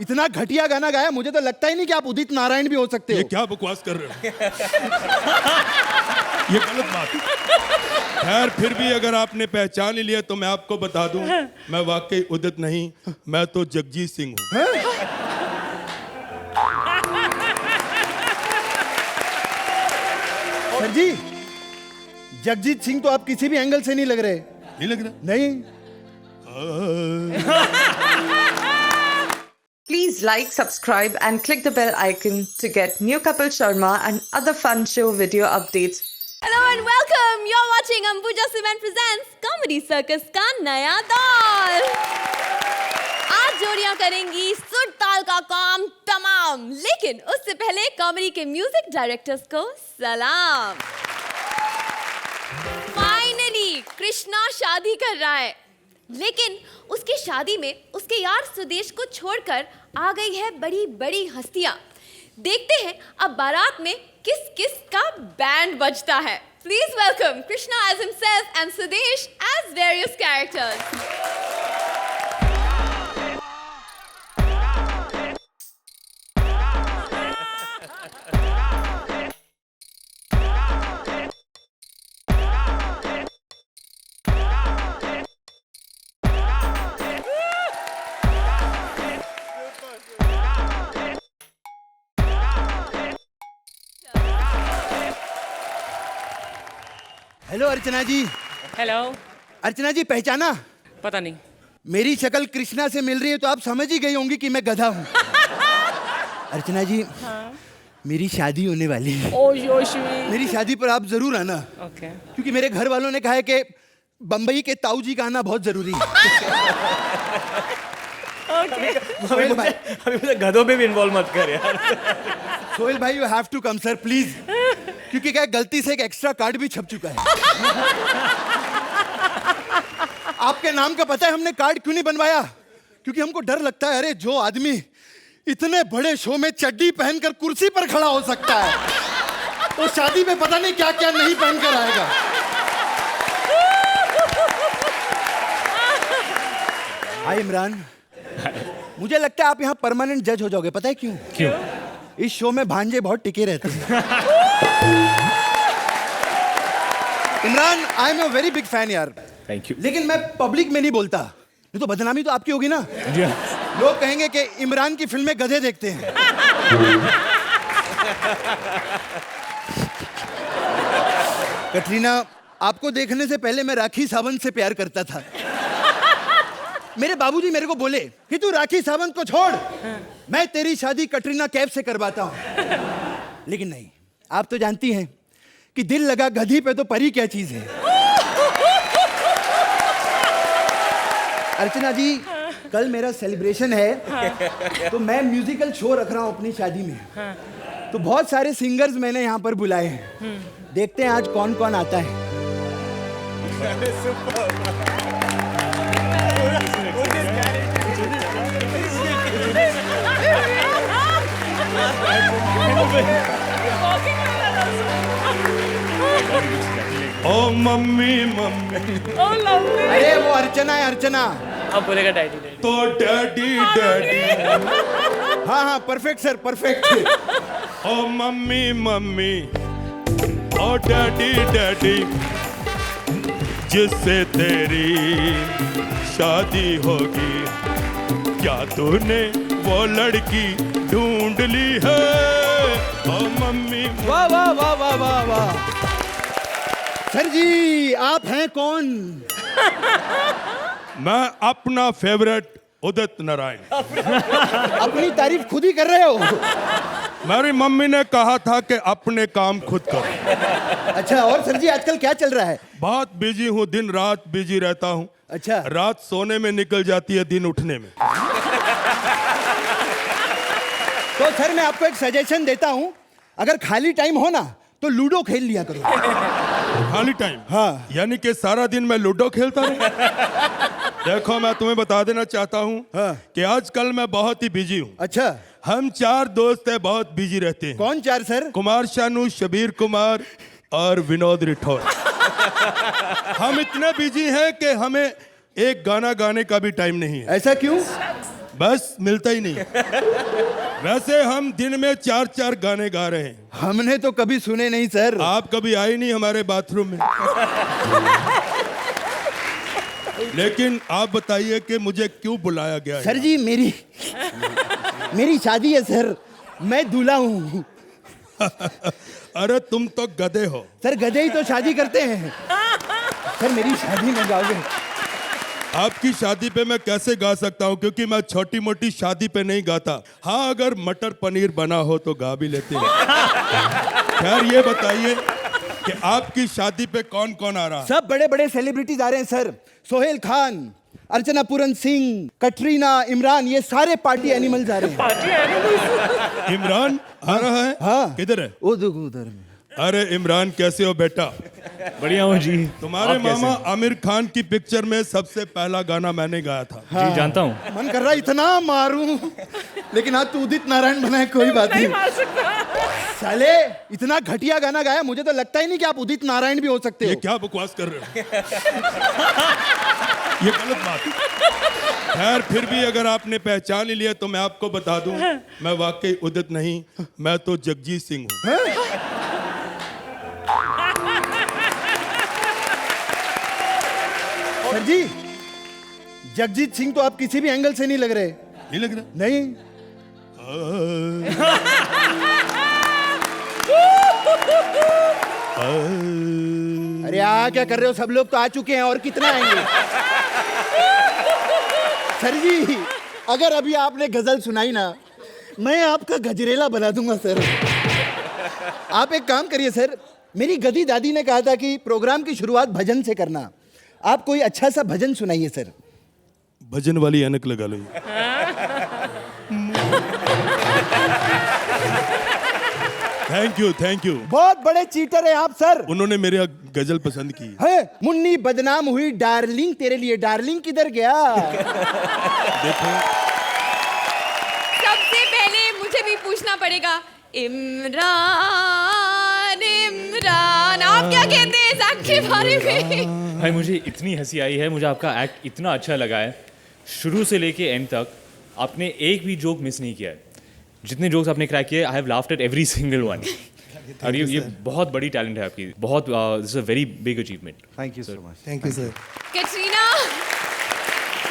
इतना घटिया गाना गाया, मुझे तो लगता ही नहीं कि आप उदित नारायण भी हो सकते हो। ये क्या बकवास कर रहे हो? ये गलत बात है। खैर फिर भी अगर आपने पहचान ही लिया तो मैं आपको बता दूं, मैं वाकई उदित नहीं, मैं तो जगजीत सिंह हूँ। सर जी, जगजीत सिंह तो आप किसी भी एंगल से नहीं लग रहे। नहीं लग रहा? नहीं। Please like, subscribe and click the bell icon to get new Kapil Sharma and other fun show video updates. Hello and welcome. You're watching Ambuja Cement presents Comedy Circus का नया दौर। आज जोड़ियां करेंगी सुर ताल का काम तमाम, लेकिन उससे पहले कॉमेडी के म्यूजिक डायरेक्टर्स को सलाम। फाइनली कृष्णा शादी कर रहा है, लेकिन उसकी शादी में उसके यार सुदेश को छोड़कर आ गई है बड़ी बड़ी हस्तियां। देखते हैं अब बारात में किस किस का बैंड बजता है। Please welcome Krishna as himself and Sudesh as various characters. Hello Archana ji. Hello. Archana ji पहचाना? पता नहीं। मेरी शक्ल कृष्णा से मिल रही है तो आप समझ ही गई होंगी कि मैं गधा हूँ। अर्चना जी, हाँ? मेरी शादी होने वाली है। ओ योशी। मेरी शादी पर आप जरूर आना। ओके। क्योंकि मेरे घर वालों ने कहा है कि बम्बई के ताऊ जी का आना बहुत जरूरी है। सोहेल भाई, अभी मुझे गधों पे भी इन्वॉल्व मत कर यार। सोहेल भाई, you have to come sir please. क्योंकि क्या गलती से एक एक्स्ट्रा कार्ड भी छप चुका है। आपके नाम का पता है हमने कार्ड क्यों नहीं बनवाया? क्योंकि हमको डर लगता है, अरे जो आदमी इतने बड़े शो में चड्डी पहनकर कुर्सी पर खड़ा हो सकता है, तो शादी में पता नहीं क्या क्या नहीं पहनकर आएगा। हाय इमरान। मुझे लगता है आप यहाँ परमानेंट जज हो जाओगे। पता है क्यों? क्यों? इस शो में भांजे बहुत टिके रहते हैं। Imran, I am a very big fan यार। Thank you. लेकिन मैं पब्लिक में नहीं बोलता, नहीं तो बदनामी तो आपकी होगी ना। लोग कहेंगे कि इमरान की फिल्में गधे देखते हैं। कटरीना, आपको देखने से पहले मैं राखी सावंत से प्यार करता था। मेरे बाबूजी मेरे को बोले कि तू राखी सावंत को छोड़, मैं तेरी शादी कटरीना कैफ से करवाता हूं। लेकिन नहीं, आप तो जानती हैं कि दिल लगा गधी पे तो परी क्या चीज है। अर्चना जी, कल मेरा सेलिब्रेशन है, तो मैं म्यूजिकल शो रख रहा हूं अपनी शादी में। तो बहुत सारे सिंगर्स मैंने यहाँ पर बुलाए हैं। देखते हैं आज कौन कौन आता है। ओ मम्मी मम्मी। अरे वो अर्चना है, अर्चना। अब बोलेगा डैडी डैडी। तो डैडी डैडी। हाँ हाँ, परफेक्ट सर, परफेक्ट। ओ मम्मी मम्मी, ओ डैडी डैडी, जिससे तेरी शादी होगी, क्या तूने वो लड़की ढूंढ ली है? ओ मम्मी। वाह वाह वाह वाह वाह वाह। सर जी, आप हैं कौन? मैं अपना फेवरेट उदित नारायण। अपनी तारीफ खुद ही कर रहे हो। मेरी मम्मी ने कहा था कि अपने काम खुद करो। अच्छा, और सर जी आजकल क्या चल रहा है? बहुत बिजी हूँ, दिन रात बिजी रहता हूँ। अच्छा। रात सोने में निकल जाती है, दिन उठने में। तो सर मैं आपको एक सजेशन देता हूँ, अगर खाली टाइम हो ना तो लूडो खेल लिया करो। खाली टाइम? हाँ। यानी कि सारा दिन मैं लूडो खेलता रहूं? देखो मैं तुम्हें बता देना चाहता हूँ हाँ। कि आजकल मैं बहुत ही बिजी हूँ। अच्छा, हम 4 दोस्त हैं, बहुत बिजी रहते हैं। कौन 4 सर? कुमार शानू, शबीर कुमार और विनोद रिठौर। हम इतने बिजी हैं कि हमें एक गाना गाने का भी टाइम नहीं है। ऐसा क्यों? बस मिलता ही नहीं। वैसे हम दिन में 4-4 गाने गा रहे हैं। हमने तो कभी सुने नहीं सर। आप कभी आए नहीं हमारे बाथरूम में। लेकिन आप बताइए कि मुझे क्यों बुलाया गया है? सर जी मेरी शादी है सर, मैं दूल्हा हूँ। अरे तुम तो गधे हो। सर गधे ही तो शादी करते हैं। सर मेरी शादी में गाओगे? आपकी शादी पे मैं कैसे गा सकता हूँ, क्योंकि मैं छोटी मोटी शादी पे नहीं गाता। हाँ, अगर मटर पनीर बना हो तो गा भी लेते हैं। खैर ये बताइए कि आपकी शादी पे कौन कौन आ रहा है? सब बड़े बड़े सेलिब्रिटीज आ रहे हैं सर। सोहेल खान, अर्चना पूरन सिंह, कटरीना, इमरान, ये सारे पार्टी एनिमल्स आ रहे हैं। इमरान आ रहा है? हाँ। किधर है? उधर में। अरे इमरान कैसे हो बेटा? बढ़िया हूँ जी। तुम्हारे आप कैसे मामा हैं? आमिर खान की पिक्चर में सबसे पहला गाना मैंने गाया था। जी जानता हूँ। मन कर रहा है इतना मारूं, लेकिन आज तू उदित नारायण बना है, कोई बात नहीं। साले इतना घटिया गाना गाया, मुझे तो लगता ही नहीं कि आप उदित नारायण भी हो सकते ये हो। क्या बकवास कर रहे हो? ये गलत बात है। खैर फिर भी अगर आपने पहचान ही लिया तो मैं आपको बता दूं, मैं वाकई उदित नहीं, मैं तो जगजीत सिंह हूँ। सर जी, जगजीत सिंह तो आप किसी भी एंगल से नहीं लग रहे। नहीं लग रहा? नहीं। अरे क्या कर रहे हो? सब लोग तो आ चुके हैं, और कितना आएंगे? सर जी, अगर अभी आपने गजल सुनाई ना, मैं आपका गजरेला बना दूंगा सर। आप एक काम करिए सर, मेरी गधी दादी ने कहा था कि प्रोग्राम की शुरुआत भजन से करना। आप कोई अच्छा सा भजन सुनाइए सर। भजन वाली ऐनक लगा लो। Thank you. बहुत बड़े चीटर हैं आप सर। उन्होंने मेरी गजल पसंद की। है मुन्नी बदनाम हुई डार्लिंग तेरे लिए। डार्लिंग किधर गया? देखो सबसे पहले मुझे भी पूछना पड़ेगा, इमरान आप क्या कहते हैं इस एक्ट के बारे में? भाई मुझे इतनी हंसी आई है, मुझे आपका एक्ट इतना अच्छा लगा है। शुरू से लेके एंड तक आपने एक भी जोक मिस नहीं किया है। जितने जोक्स आपने क्रैक किए, I have laughed at every single one. और ये बहुत बड़ी टैलेंट है आपकी। बहुत this is a very big achievement. Thank you so much. Thank you sir. Katrina,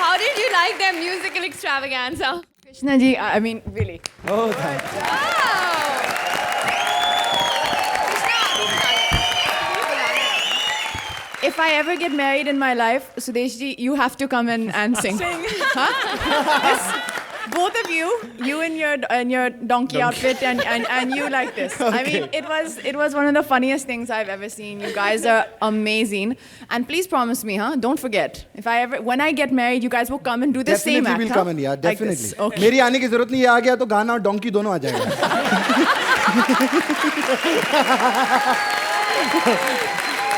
how did you like their musical extravaganza? Krishna ji, I mean, really. Oh thank you. If I ever get married in my life, Sudesh ji, you have to come and sing. Huh? Yes. Both of you in your donkey outfit and you like this. I mean, it was one of the funniest things I've ever seen. You guys are amazing. And please promise me, huh? Don't forget. When I get married, you guys will come and do the same act. Definitely will huh? come in, yeah, Like this. definitely. Okay. मेरी आने की जरूरत नहीं है, आ गया तो गाना और डोंकी दोनों आ जाएगा।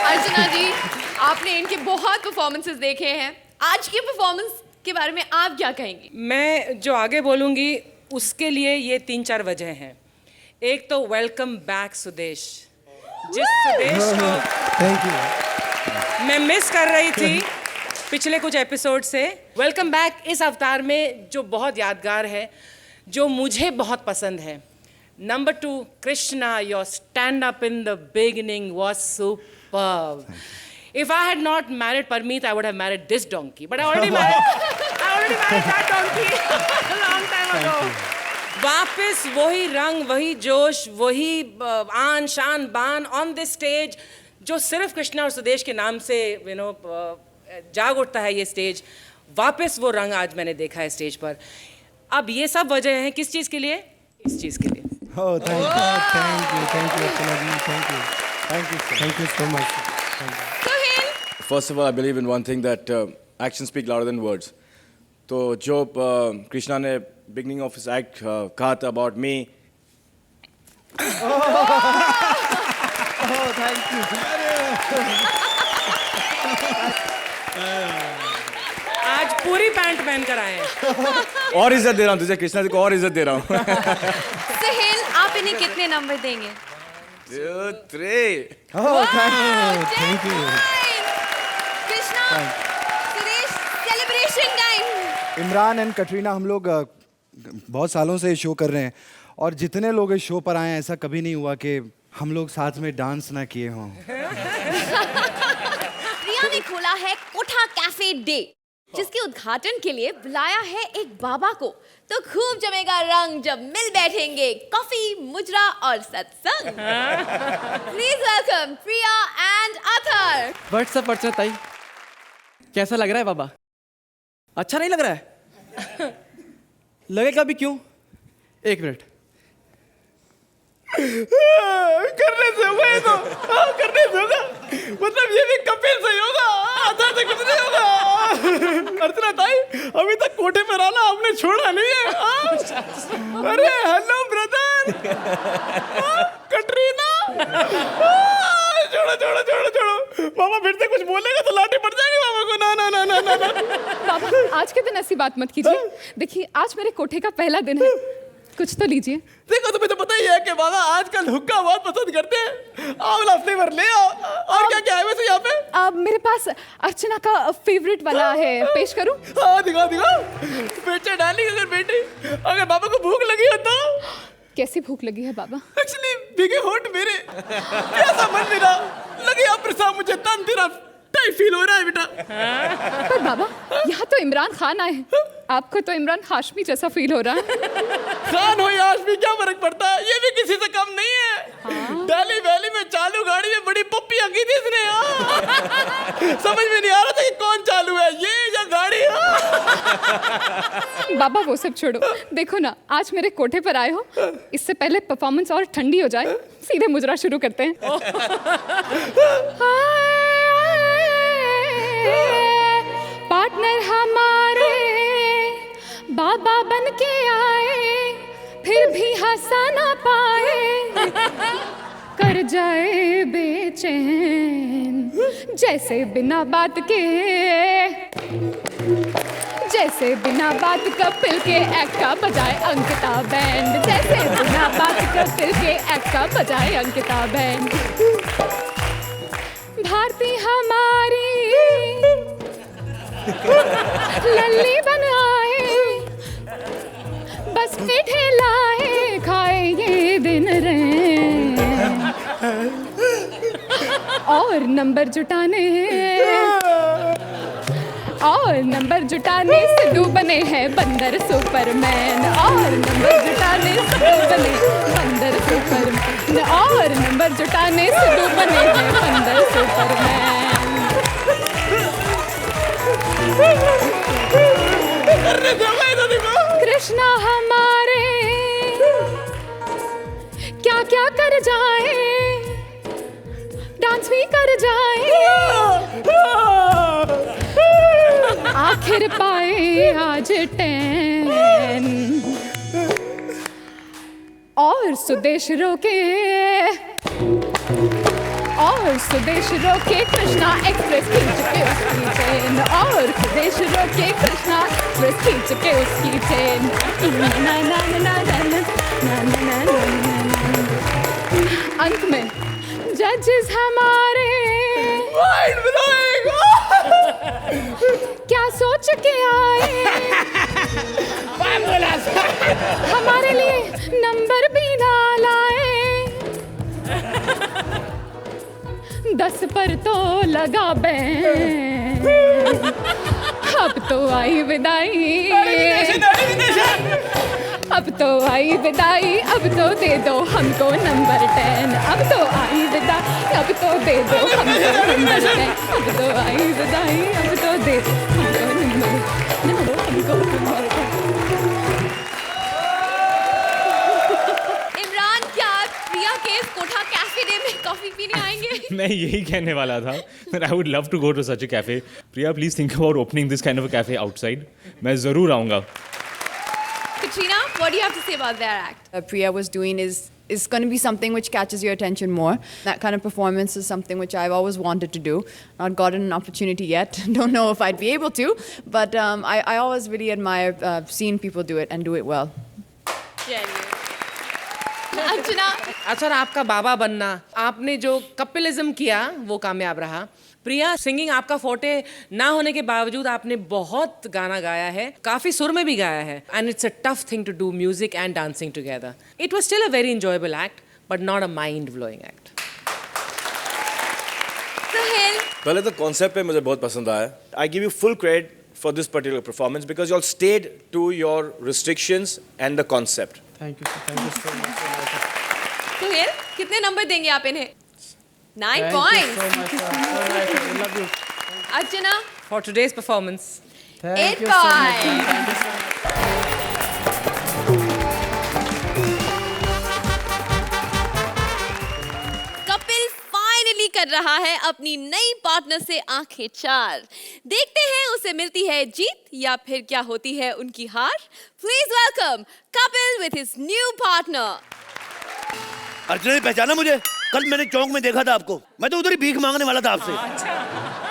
अर्चना जी, आपने इनके बहुत परफॉर्मेंसेस देखे हैं। आज की परफॉर्मेंस के बारे में आप क्या कहेंगी? मैं जो आगे बोलूँगी उसके लिए ये 3-4 वजह हैं। एक तो वेलकम बैक सुदेश। जिस सुदेश को थैंक यू। मैं मिस कर रही थी पिछले कुछ एपिसोड से, वेलकम बैक इस अवतार में जो बहुत यादगार है, जो मुझे बहुत पसंद है। Number 2, Krishna, your stand-up in the beginning was superb. If I had not married Parmeet, I would have married this donkey. But I already married that donkey a long time ago. वापस वही रंग, वही जोश, वही आन शान बान on this stage, जो सिर्फ कृष्णा और सुदेश के नाम से जाग उठता है ये स्टेज। वापस वो रंग आज मैंने देखा है स्टेज पर। अब ये सब वजह हैं किस चीज़ के लिए? इस चीज़ के लिए। Oh, thank you, Archana ji, thank you so much. Sohail, First of all, I believe in one thing that actions speak louder than words. तो जो कृष्णा ने beginning of his act कहा था about me. Oh, thank you. आज पूरी pant पहन कर आए हैं। और इज्जत दे रहा हूँ तुझे, कृष्णा जी को और इज्जत दे रहा हूँ। सोहेल, आप इन्हें कितने नंबर देंगे? 2, 3. Oh, thank you. Krishna, Suresh, celebration time. Imran and Katrina, हम लोग बहुत सालों से शो कर रहे हैं और जितने लोग इस शो पर आए हैं ऐसा कभी नहीं हुआ कि हम लोग साथ में डांस ना किए हों। प्रिया ने खोला है कोठा कैफे डे, जिसके उद्घाटन के लिए बुलाया है एक बाबा को। तो खूब जमेगा रंग जब मिल बैठेंगे कॉफी, मुजरा और सत्संग। Please welcome Priya and Athar. What's up ताई, कैसा लग रहा है बाबा? अच्छा नहीं लग रहा है? लगेगा भी क्यों? एक मिनट। करने से होगा ये तो, करने से होगा। मतलब ये भी कपिल से ही होगा, आधा से कुछ नहीं होगा। अर्चना ताई, अभी तक कोठे पर आना आपने छोड़ा नहीं है। अरे हेलो ब्रदर, कटरीना। छोड़ो छोड़ो छोड़ो छोड़ो, बाबा फिर से कुछ बोलेगा तो लाठी पड़ जाएगी बाबा को। ना ना ना ना ना ना। बाबा आज के दिन ऐसी बात मत कीजिए। देखिए आज मेरे कोठे का पहला दिन है, कुछ तो लीजिए। देखो तुम्हें तो पता ही है कि बाबा आजकल हुक्का बहुत पसंद करते हैं। आंवला फ्लेवर ले आओ। और क्या क्या है वैसे यहाँ पे? अब मेरे पास अर्चना का फेवरेट वाला है, पेश करूं? हाँ दिखाओ दिखाओ। बेटे डाली अगर बेटी, अगर बाबा को भूख लगी हो तो? कैसी भूख लगी है बाबा? एक्चुअली भीगे होठ मेरे, कैसा मन मेरा लगे आप साहब, मुझे तन तेरा टाइप फील हो रहा है बेटा। पर बाबा यहाँ तो इमरान खान आए हैं, आपको तो इमरान हाशमी जैसा फील हो रहा है। खान हो या हाशमी क्या फर्क पड़ता है, ये भी किसी से कम नहीं है। दिल्ली वैली में चालू गाड़ी में बड़ी पप्पी की थी इसने। समझ में नहीं आ रहा था कि कौन चालू है, ये या गाड़ी। बाबा वो सब छोड़ो, देखो ना आज मेरे कोठे पर आए हो, इससे पहले परफॉर्मेंस और ठंडी हो जाए सीधे मुजरा शुरू करते हैं। पार्टनर हमारे बाबा बन के आए, फिर भी हंसा ना पाए, कर जाए बेचैन जैसे बिना बात के, जैसे बिना बात कपिल के एक्ट का बजाए अंकिता बैंड, जैसे बिना बात कपिल के एक्ट का बजाए अंकिता बैंड। भारती हमारी लल्ली बन आए, बस मीठे लाए खाए ये दिन रहे, और नंबर जुटाने सिद्धू बने हैं बंदर सुपरमैन, और नंबर जुटाने सिद्धू बने बंदर सुपरमैन, और नंबर जुटाने सिद्धू बने हैं बंदर सुपरमैन। कृष्णा हमारे क्या क्या कर जाए, डांस भी कर जाए, आखिर पाए आज 10, और सुदेश रोके कृष्णा एक्सप्रेस खींच के उसकी चेन, और सुदेश रोके कृष्णा एक्सप्रेस खींच के उसकी चेन। अंत में जजेस हमारे क्या सोच के आए, हमारे लिए नंबर भी ना लाए, 10 पर तो लगा बैंड, अब तो आई विदाई, अब तो आई विदाई, अब तो दे दो हमको नंबर 10, अब तो आई विदाई, अब तो दे दो हमको नंबर 10, अब तो आई विदाई, अब तो दे दो हमको नंबर 10। इमरान, क्या आप प्रिया के कोठा कैफे डे में कॉफी पीने आएंगे? मैं यही कहने वाला था that I would love to go to such a cafe. Priya, please think about opening this kind of a cafe outside. मैं ज़रूर आऊँगा. Katrina, what do you have to say about their act? Priya was doing is going to be something which catches your attention more. That kind of performance is something which I've always wanted to do. Not gotten an opportunity yet. Don't know if I'd be able to, but I always really admire seeing people do it and do it well. अर्चना, अच्छा, आपका बाबा बनना, आपने जो कपिलिज्म किया वो कामयाब रहा। प्रिया, singing आपका फोटे ना होने के बावजूद आपने बहुत गाना गाया है, काफी सुर में भी गाया है, and it's a tough thing to do music and dancing together. It was still a very enjoyable act, but not a mind blowing act. Suhail, पहले तो कॉन्सेप्ट पे मुझे बहुत पसंद आया. I give you full credit for this particular performance because you all stayed to your restrictions and the concept. Thank you so much. Suhail, कितने number देंगे आप इन्हें? 9 Thank you points. so much. So nice. I love you. Archana, For today's performance, 8 points. Thank you so much. Kapil finally कर रहा है अपनी नई partner से आंखें चार. देखते हैं उसे मिलती है जीत या फिर क्या होती है उनकी हार. Please welcome Kapil with his new partner. Archana ने पहचाना मुझे? कल मैंने चौक में देखा था आपको. मैं तो उधर ही भीख मांगने वाला था आपसे.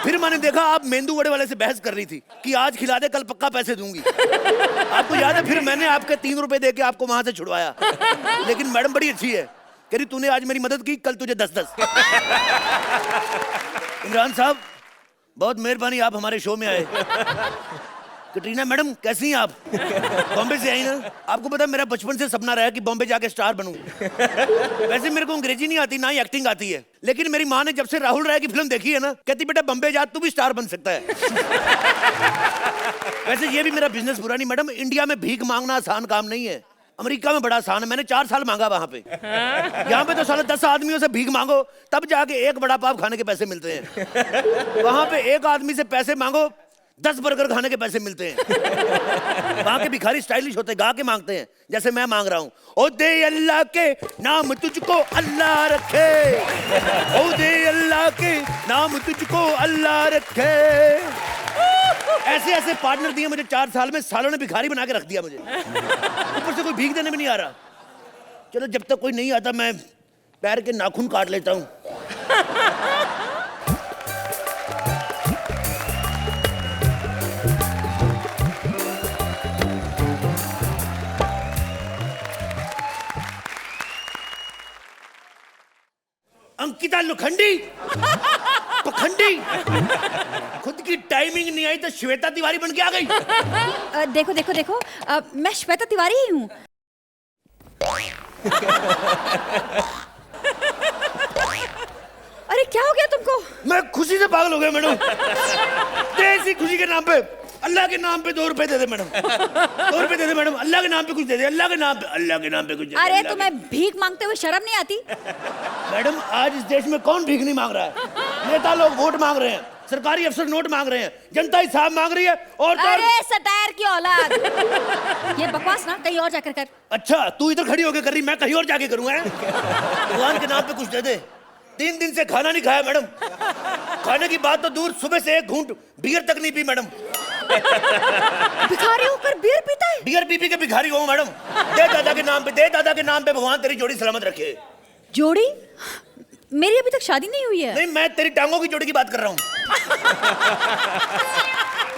फिर मैंने देखा आप मेंदू वड़े वाले से बहस कर रही थी कि आज खिला दे, कल पक्का पैसे दूंगी. आपको याद है? फिर मैंने आपके 3 रुपए दे के आपको वहां से छुड़वाया. लेकिन मैडम बड़ी अच्छी है, कह रही तूने आज मेरी मदद की, कल तुझे 10-10. इमरान साहब बहुत मेहरबानी, आप हमारे शो में आए. कटरीना मैडम कैसी हैं आप? बॉम्बे से आई ना. आपको पता है मेरा बचपन से सपना रहा है कि बॉम्बे जाके स्टार बनूं. वैसे मेरे को अंग्रेजी नहीं आती, ना ही एक्टिंग आती है, लेकिन मेरी माँ ने जब से राहुल राय की फिल्म देखी है ना, कहती बेटा बॉम्बे जा, तू भी स्टार बन सकता है. वैसे ये भी मेरा बिजनेस बुरा नहीं मैडम. इंडिया में भीख मांगना आसान काम नहीं है, अमेरिका में बड़ा आसान है. मैंने 4 साल मांगा वहां पे. यहाँ पे तो साले 10 आदमियों से भीख मांगो तब जाके एक बड़ा पाव खाने के पैसे मिलते हैं. वहां पे एक आदमी से पैसे मांगो 10 बर्गर खाने के पैसे मिलते हैं. वहां के भिखारी स्टाइलिश होते हैं, गा के मांगते हैं, जैसे मैं मांग रहा हूँ. ओ दे अल्लाह के नाम तुझको अल्लाह रखे, ओ दे अल्लाह के नाम तुझको अल्लाह रखे. ऐसे ऐसे पार्टनर दिए मुझे 4 साल में. सालों ने भिखारी बना के रख दिया मुझे. ऊपर से कोई भीख देने में नहीं आ रहा. चलो जब तक कोई नहीं आता मैं पैर के नाखून काट लेता हूँ. अंकिता लोखंडी पखंडी, खुद की टाइमिंग नहीं आई तो श्वेता तिवारी बन के आ गई. देखो देखो देखो, मैं श्वेता तिवारी ही हूँ. अरे क्या हो गया तुमको? मैं खुशी से पागल हो गया मैडम. देसी खुशी के नाम पे, अल्लाह के नाम पे 2 रुपए दे दे मैडम. 2 रुपए दे दे मैडम. अल्लाह के नाम पे कुछ दे दे. अल्लाह के नाम पे, अल्लाह के नाम पे कुछ दे दे. अरे तुम्हें भीख मांगते हुए शर्म नहीं आती? मैडम आज इस देश में कौन भीख नहीं मांग रहा है? नेता लोग वोट मांग रहे हैं, सरकारी अफसर नोट मांग रहे हैं, जनता हिसाब मांग रही है. और तो अरे सटायर की औलाद, ये बकवास ना कहीं और जाकर कर. अच्छा तू इधर खड़ी होकर कर रही, मैं कहीं और जाके करूंगा. भगवान के नाम पे कुछ दे दे. 3 दिन से खाना नहीं खाया मैडम. खाने की बात तो दूर, सुबह से एक घूंट बियर तक नहीं पी मैडम. भिखारी होकर बियर पीता है? बियर पी पी के भिखारी हो मैडम. दे दादा के नाम पे, दे दादा के नाम पे. भगवान तेरी जोड़ी सलामत रखे. जोड़ी? मेरी अभी तक शादी नहीं हुई है. नहीं, मैं तेरी टांगों की जोड़ी की बात कर रहा हूँ.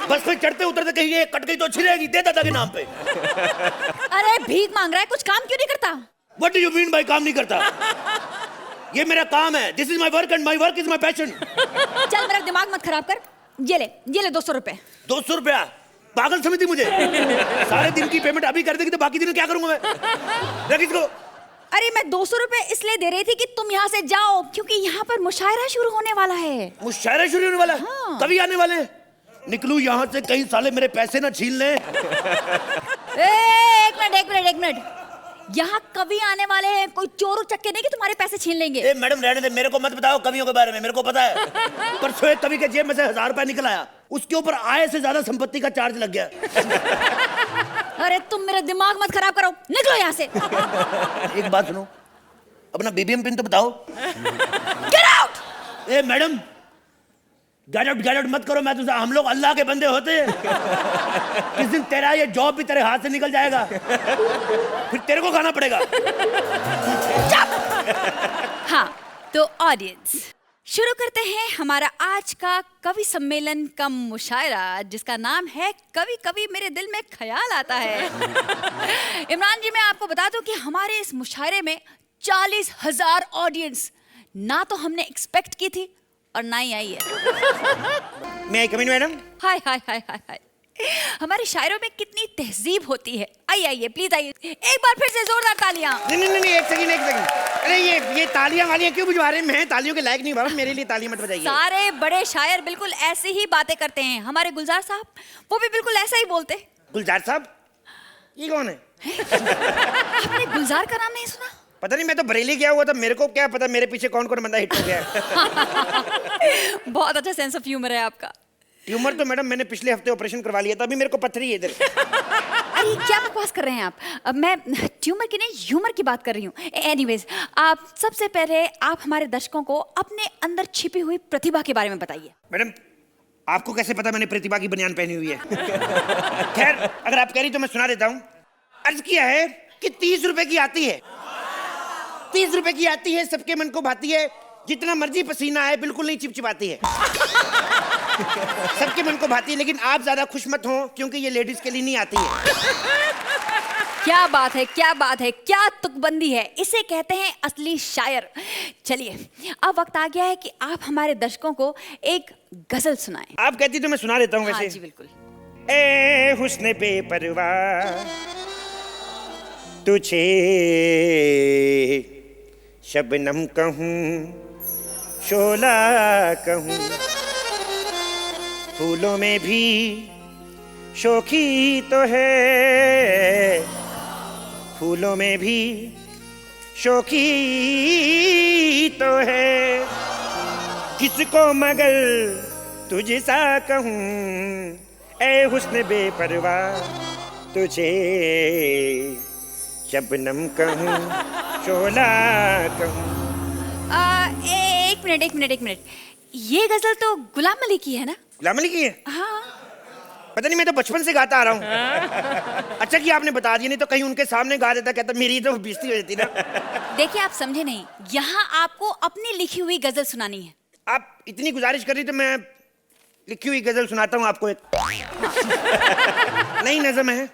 बस पे चढ़ते उतरते कहीं ये कट गई तो अच्छी रहेगी. दे दादा के नाम पे. अरे भीख मांग रहा है, कुछ काम क्यों नहीं करता? What do you mean by काम नहीं करता? ये मेरा काम है. This is my work and my work is my passion. चल मेरा दिमाग मत खराब कर. ये ले 200 रुपए. 200 रुपया? पागल समझती मुझे? सारे दिन की पेमेंट अभी कर देगी तो बाकी दिन क्या करूंगा मैं? रख इसको. अरे मैं 200 रुपए इसलिए दे रही थी कि तुम यहाँ से जाओ, क्योंकि यहाँ पर मुशायरा शुरू होने वाला है. मुशायरा शुरू होने वाला है? हाँ. कभी आने वाले हैं? निकलूं यहाँ से, कहीं साले मेरे पैसे ना छीन लें. एक मिनट. यहाँ कवि आने वाले हैं, कोई चोर चक्के नहीं कि तुम्हारे पैसे छीन लेंगे. ए मैडम रहने दे, मेरे को मत बताओ कवियों के बारे में, मेरे को पता है. परसों एक कवि के जेब में से 1000 रुपया निकल आया, उसके ऊपर आय से ज्यादा संपत्ति का चार्ज लग गया. अरे तुम मेरा दिमाग मत खराब करो, निकलो यहाँ से. एक बात सुनो, अपना बीबीएम पिन तो बताओ. Get out. ए मैडम गेट आउट मत करो. मैं तुझे, हम लोग अल्लाह के बंदे होते हैं. किस दिन तेरा ये जॉब भी तेरे हाथ से निकल जाएगा, फिर तेरे को खाना पड़ेगा. हाँ तो ऑडियंस, शुरू करते हैं हमारा आज का कवि सम्मेलन कम मुशायरा, जिसका नाम है कभी कभी मेरे दिल में ख्याल आता है. इमरान जी, मैं आपको बता दूं कि हमारे इस मुशायरे में 40,000 ऑडियंस ना तो हमने एक्सपेक्ट की थी, और ना ही आई है। मैं कम इन मैडम। हाय हाय हाय हाय हाय, हमारे शायरों में कितनी तहजीब होती है। आइए आइए प्लीज आइए, एक बार फिर से जोरदार तालियां। नहीं, एक सेकंड। अरे ये तालियां वालियां क्यों बुझवा रहे हैं? मैं तालियों के लायक नहीं बाबा, मेरे लिए तालियां मत बजाइए। सारे बड़े शायर बिल्कुल ऐसे ही बातें करते हैं। हमारे गुलजार साहब वो भी बिल्कुल ऐसा ही बोलते। गुलजार साहब? ये कौन है? आपने गुलजार का नाम नहीं सुना? पता नहीं, मैं तो बरेली गया हुआ था, मेरे को क्या पता मेरे पीछे कौन कौन बंदा हिट हो गया। बहुत अच्छा सेंस ऑफ ह्यूमर है आपका। ट्यूमर तो मैडम मैंने पिछले हफ्ते ऑपरेशन करवा लिया था, अभी मेरे को पत्थरी है इधर। अरे क्या बकवास कर रहे हैं आप? मैं ट्यूमर की नहीं ह्यूमर की बात कर रही हूँ। एनीवेज, आप सबसे पहले आप हमारे दर्शकों को अपने अंदर छिपी हुई प्रतिभा के बारे में बताइए। मैडम आपको कैसे पता मैंने प्रतिभा की बनियान पहनी हुई है? खैर अगर आप कह रही तो मैं सुना देता हूँ। अर्ज किया है कि 30 रुपए की आती है, 30 रुपए की आती है, सबके मन को भाती है, जितना मर्जी पसीना आए बिल्कुल नहीं चिपचिपाती है। सबके मन को भाती है, लेकिन आप ज्यादा खुश मत हो क्योंकि ये लेडीज के लिए नहीं आती है। क्या बात है, क्या बात है, क्या तुकबंदी है, इसे कहते हैं असली शायर। चलिए अब वक्त आ गया है कि आप हमारे दर्शकों को एक गजल सुनाएं। आप कहती तो मैं सुना देता हूँ वैसे। हाँ जी बिल्कुल। ए हुस्न बेपरवाह तुझे शबनम कहूँ शोला कहूँ, फूलों में भी शोखी तो है, फूलों में भी शोखी तो है, किसको मगर तुझसा कहूँ, ए हुस्न बेपरवाह तुझे शबनम कहूँ शोला कहूँ। एक मिनट, ये गजल तो गुलाम अली की है ना? गुलाम अली की है? हाँ। पता नहीं, मैं तो बचपन से गाता आ रहा हूँ। अच्छा कि आपने बता दिया, नहीं तो कहीं उनके सामने गा देता, कहता मेरी तो बेइज्जती हो जाती ना। देखिए आप समझे नहीं, यहाँ आपको अपनी लिखी हुई गजल सुनानी है। आप इतनी गुजारिश कर रही तो मैं लिखी हुई गजल सुनाता हूँ आपको एक। नई नज़म है।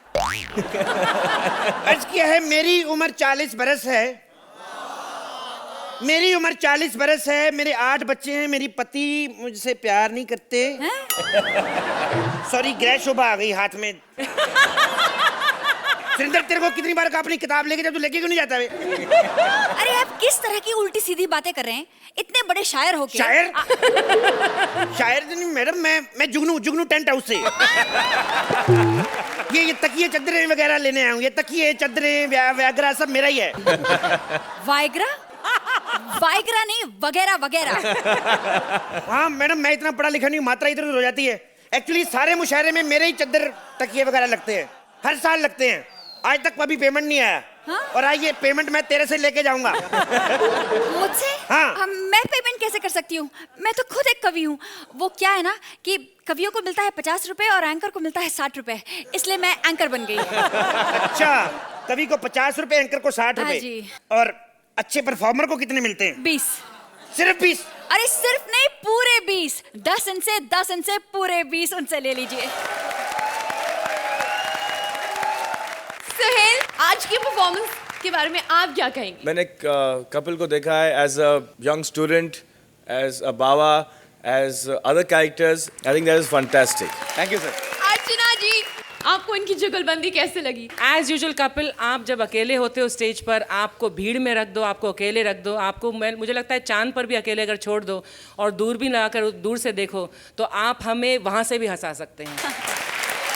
अर्ज किया है मेरी उम्र 40 बरस है, मेरी उम्र 40 बरस है, मेरे 8 बच्चे हैं, मेरी पति मुझसे प्यार नहीं करते। सॉरी ग्रह शोभा आ गई हाथ में। सुरेंद्र तेरे को कितनी बार कहा अपनी किताब लेके जा, तू लेके क्यों नहीं जाता? अरे आप किस तरह की उल्टी सीधी बातें कर रहे हैं, इतने बड़े शायर हो के। शायर? शायर नहीं मैडम, मैं जुगनू टेंट हाउस से। ये तकिए चद्दरें वगैरह लेने आया हूँ, ये तकिए चद्दरें व्यागरा सब मेरा ही है। वाइग्रा? वाइग्रा नहीं, वगैरह वगैरह। हाँ मैडम मैं इतना पढ़ा लिखा नहीं, मात्रा इधर हो जाती है। एक्चुअली सारे मुशायरे में मेरे ही चद्दर तकिए वगैरह लगते हैं, हर साल लगते हैं। आज तक कभी पेमेंट नहीं आया। हाँ? और आज ये पेमेंट मैं तेरे से लेके जाऊंगा। मुझसे? हाँ। मैं पेमेंट कैसे कर सकती हूँ? मैं तो खुद एक कवि हूँ। वो क्या है ना कि कवियों को मिलता है 50 रुपए और एंकर को मिलता है 60 रुपए, इसलिए मैं एंकर बन गई। अच्छा, कवि को 50 रुपए, एंकर को 60 रुपए। और अच्छे परफॉर्मर को कितने मिलते हैं? 20। सिर्फ 20? अरे सिर्फ नहीं, पूरे 20। 10 इनसे पूरे 20 उनसे ले लीजिए। सुहेल, आज की परफॉर्मेंस के बारे में आप क्या कहेंगे? मैंने कपिल को देखा है as a young student, as a baba, as other characters. I think that is fantastic. Thank you sir. Archana ji, आपको इनकी जुगलबंदी कैसे लगी? एज यूजुअल कपिल, आप जब अकेले होते हो स्टेज पर, आपको भीड़ में रख दो, आपको अकेले रख दो, आपको मुझे लगता है चांद पर भी अकेले अगर छोड़ दो और दूरबीन लगाकर दूर से देखो तो आप हमें वहाँ से भी हंसा सकते हैं।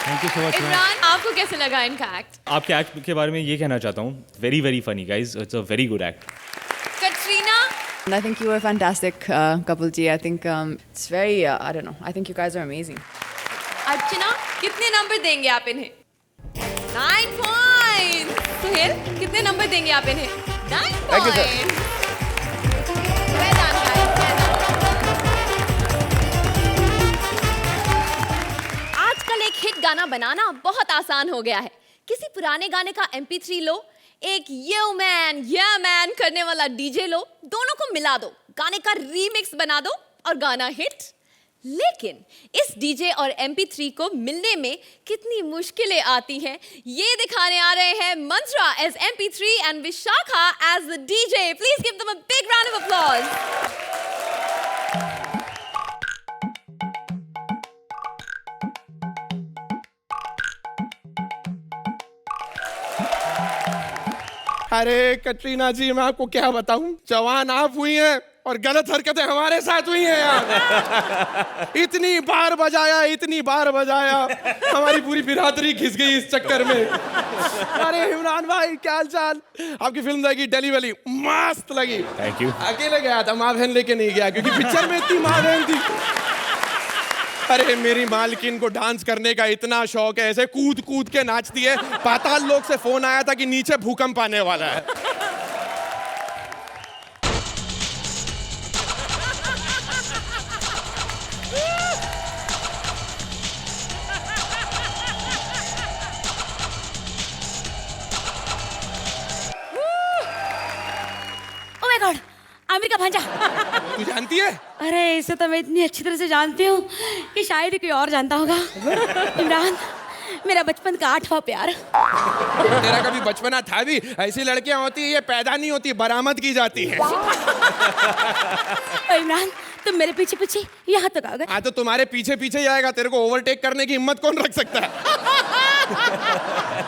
Thank you so much. Imran, आपको कैसे लगा इनका एक्ट? आपके एक्ट के बारे में ये कहना चाहता हूँ, very very funny guys, it's a very good act. Katrina, I think you were fantastic, Kapil ji. I think it's very, I don't know. I think you guys are amazing. अर्चना, कितने number देंगे आप इन्हें? 9 पॉइंट। सुहेल, कितने number देंगे आप इन्हें? 9 point. Well done, guys, well done. आजकल एक हिट गाना बनाना बहुत आसान हो गया है। किसी पुराने गाने का MP3 लो, एक यो मैन करने वाला डीजे लो, दोनों को मिला दो, गाने का रीमिक्स बना दो और गाना हिट। लेकिन इस डीजे और MP3 को मिलने में कितनी मुश्किलें आती हैं, ये दिखाने आ रहे हैं Mantra as MP3 and Vishakha as the DJ. Please give them a big round of applause. अरे कटरीना जी, मैं आपको क्या बताऊं, जवान आप हुई हैं और गलत हरकतें हमारे साथ हुई हैं यार। इतनी बार बजाया, हमारी पूरी बिरादरी घिस गई इस चक्कर में। अरे इमरान भाई, क्या हाल चाल? आपकी फिल्म लगी डेली वैली, मस्त लगी। Thank you. अकेले गया था, माँ बहन लेके नहीं गया, क्योंकि पिक्चर में इतनी माँ बहन थी। अरे मेरी मालकिन को डांस करने का इतना शौक है, ऐसे कूद कूद के नाचती है। पाताल लोक से फोन आया था कि नीचे भूकंप आने वाला है। Oh my God, आमिर का भांजा। तू जानती है? अरे इसे तो मैं इतनी अच्छी तरह से जानती हूँ कि शायद ही कोई और जानता होगा। इमरान, मेरा बचपन का 8वां प्यार। तेरा कभी बचपना था भी? ऐसी लड़कियां होती है, ये पैदा नहीं होती, बरामद की जाती है। इमरान, तुम मेरे पीछे पीछे यहाँ तक आ गए। हाँ तो तुम्हारे पीछे पीछे ही आएगा, तेरे को ओवरटेक करने की हिम्मत कौन रख सकता है?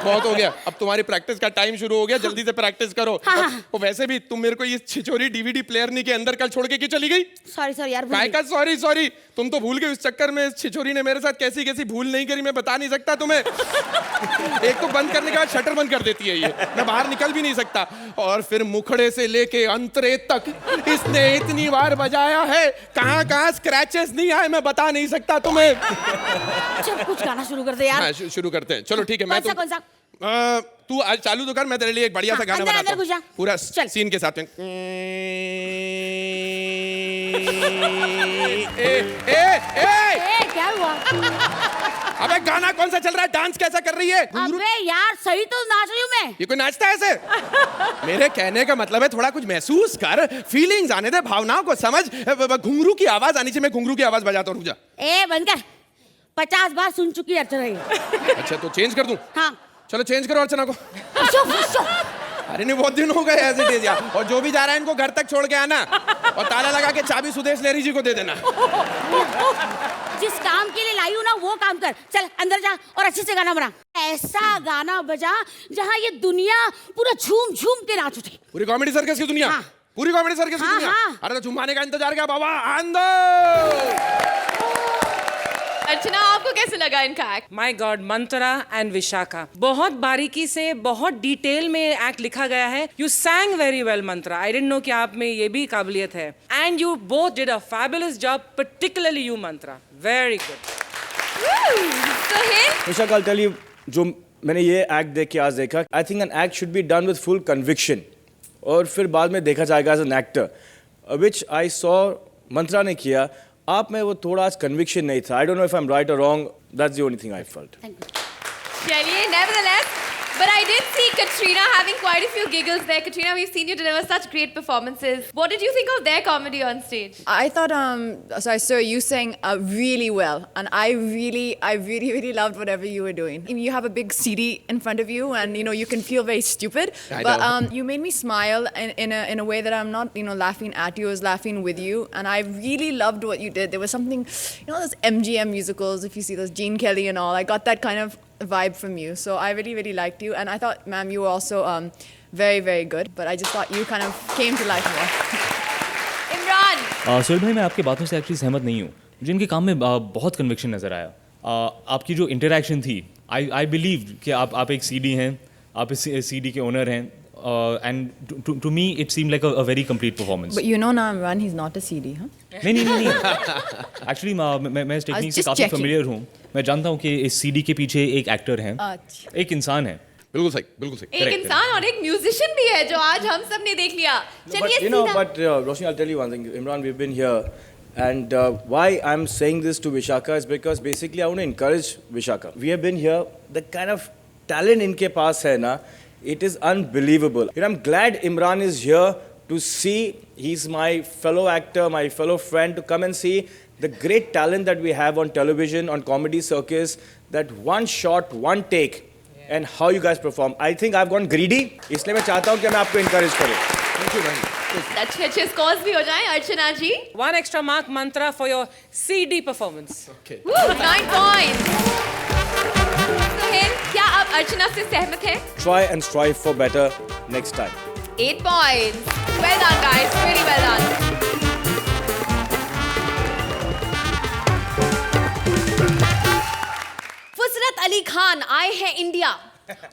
बहुत हो गया, अब तुम्हारी प्रैक्टिस का टाइम शुरू हो गया, जल्दी से प्रैक्टिस करो। और वैसे भी तुम मेरे को ये छिचोरी डीवीडी प्लेयर नहीं के अंदर कल छोड़ के क्यों चली गई? सॉरी यार। काय का सॉरी? तुम तो भूल गए उस चक्कर में इस छिचोरी ने मेरे साथ कैसी कैसी भूल नहीं करी, मैं बता नहीं सकता तुम्हें। एक तो बंद करने के बाद शटर बंद कर देती है ये, मैं बाहर निकल भी नहीं सकता। और फिर मुखड़े से लेके अंतरे तक इसने इतनी बार बजाया है, कहाँ कहाँ स्क्रैचेस नहीं आए मैं बता नहीं सकता तुम्हें। चल कुछ गाना शुरू कर दे यार। हाँ, शुरू करते हैं। चलो ठीक है, मैं तो कौन सा? तू आज चालू तो कर, मैं तेरे लिए एक बढ़िया सा गाना बनाता हूँ पूरा सीन के साथ में। क्या हुआ? अबे गाना कौन सा चल रहा है? डांस कैसा कर रही है? अबे यार, सही तो नाच रही हूँ मैं। ये कोई नाचता है ऐसे? मेरे कहने का मतलब है थोड़ा कुछ महसूस कर, फीलिंग्स आने दे, भावनाओं को समझ। घुंघरू की आवाज आनी चाहिए, मैं घुंघरू की आवाज बजाता हूँ, रुक जा। ए बंद कर, 50 बार सुन चुकी है अर्चना। अच्छा तो चेंज कर दूं? हाँ चलो चेंज करो अर्चना को। फुसो। अरे नहीं, बहुत दिन हो गए एज इट इज यार। और जो भी जा रहा है इनको घर तक छोड़ के आना, और ताला लगा के चाबी सुदेश लेरी जी को दे देना। जिस काम के लिए लाई हूँ ना वो काम कर। चल अंदर जा और अच्छे से गाना बना। ऐसा गाना बजा जहाँ ये दुनिया पूरा झूम झूम के नाच उठे। पूरी कॉमेडी सर्कस की दुनिया? हाँ। पूरी कॉमेडी सर्कस की दुनिया? हाँ। अरे तो झुमाने का इंतजार क्या बाबा, आंदो। अर्चना, आपको कैसे लगा इनका act? My God, Mantra and Vishakha, बहुत बारीकी से, बहुत डिटेल में एक्ट लिखा गया है। You सैंग very well Mantra, I didn't know कि आप में ये भी काबिलियत है। And you both did a fabulous job, particularly you Mantra, very good. Vishakha, I'll tell you, जो मैंने ये एक्ट देख के आज देखा, I think an act should be done with full conviction, और फिर बाद में देखा जाएगा as an actor, which I saw Mantra ने किया। आप में वो थोड़ा आज कन्विक्शन नहीं था। I don't know if I am right or wrong, that's the only thing I felt. चलिए, nevertheless, but I did see Katrina having quite a few giggles there. Katrina, we've seen you deliver such great performances. What did you think of their comedy on stage? I thought, so I saw you sang really well, and I really loved whatever you were doing. You have a big CD in front of you, and you know you can feel very stupid, but you made me smile in a way that I'm not laughing at you, I was laughing with you, and I really loved what you did. There was something, those MGM musicals, if you see those Gene Kelly and all, I got that kind of vibe from you, so I really liked you, and I thought, ma'am, you were also very good, but I just thought you kind of came to life more. Imran, Sohail भाई, मैं आपकी बातों से actually सहमत नहीं हूँ। मुझे इनके काम में बहुत कन्विक्शन नज़र आया। आपकी जो इंटरेक्शन थी, आई बिलीव कि आप एक सीडी हैं, आप इस सीडी के ओनर हैं, and to me it seemed like a very complete performance. But you know now, Imran, he's not a CD, huh? नहीं एक्चुअली मैं इस टेक्निक से काफ़ी फेमिलियर हूँ। मैं जानता हूँ कि इस सीडी के पीछे एक एक्टर है, एक इंसान है। बिल्कुल सही, बिल्कुल सही। एक इंसान और एक म्यूजिशियन भी है, जो आज हम सब ने देख लिया। चलिए But Roshni, I'll tell you one thing, Imran, we've been here, and why I'm saying this to Vishaka is because basically I want to encourage Vishaka. We have been here, the kind of talent इनके पास है ना, it is unbelievable. I'm glad Imran is here to see. He's my fellow actor, my fellow friend, to come and see the great talent that we have on television, on Comedy Circus, that one shot, one take, and how you guys perform. I think I've gone greedy, इसलिए मैं चाहता हूँ कि मैं आपको encourage करूँ. Thank you भाई। अच्छे स्कोर्स भी हो जाएं। अर्चना जी, 1 extra mark Mantra for your CD performance. Okay. 9 points. Sohail, क्या अब अर्चना से सहमत हैं? Try and strive for better next time. 8 points. Well done, guys. Very well done. फुसरत Ali Khan आए हैं इंडिया